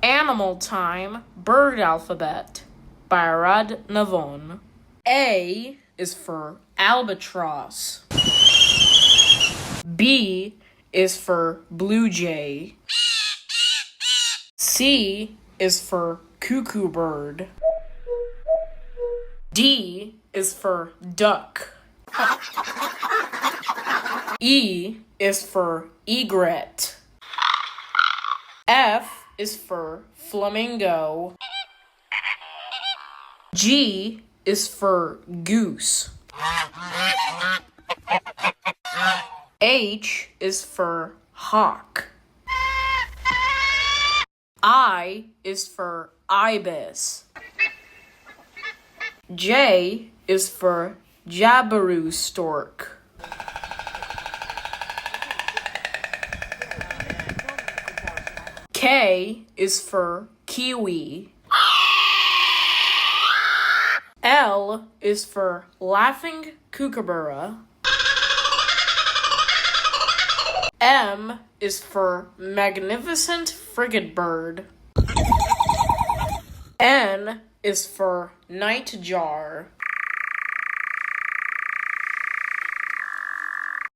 Animal Time Bird Alphabet by Arad Navon. A is for albatross. B is for blue jay. C is for cuckoo bird. D is for duck. E is for egret. F is for flamingo. G is for goose. H is for hawk. I is for ibis. J is for jabiru stork. K is for kiwi. L is for laughing kookaburra. M is for magnificent frigate bird. N is for nightjar.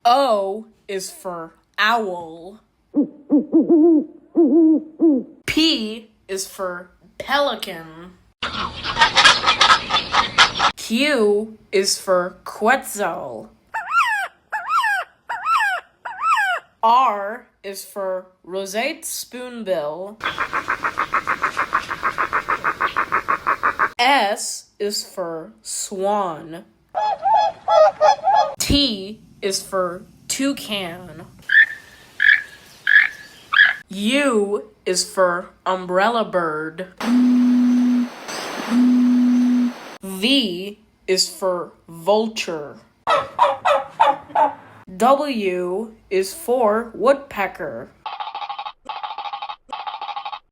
O is for owl. P is for pelican. Q is for quetzal. R is for roseate spoonbill. S is for swan. T is for toucan. U is for umbrella bird. V is for vulture. W is for woodpecker.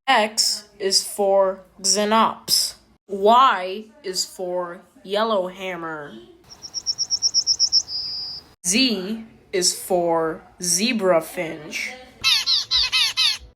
X is for xenops. Y is for yellowhammer. Z is for zebrafinch.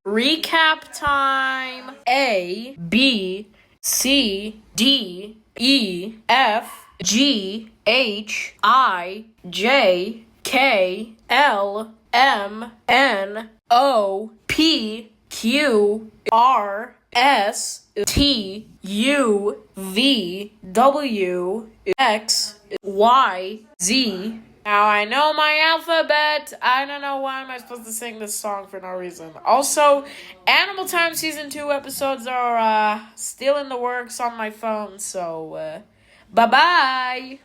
Recap time. A, B, C, D, E, F, G, H, I, J, K, L, M, N, O, P, Q, R, S, T, U, V, W, X, Y, Z. Now I know my alphabet. I don't know why am I supposed to sing this song for no reason. Also, Animal Time Season 2 episodes are still in the works on my phone, so bye-bye!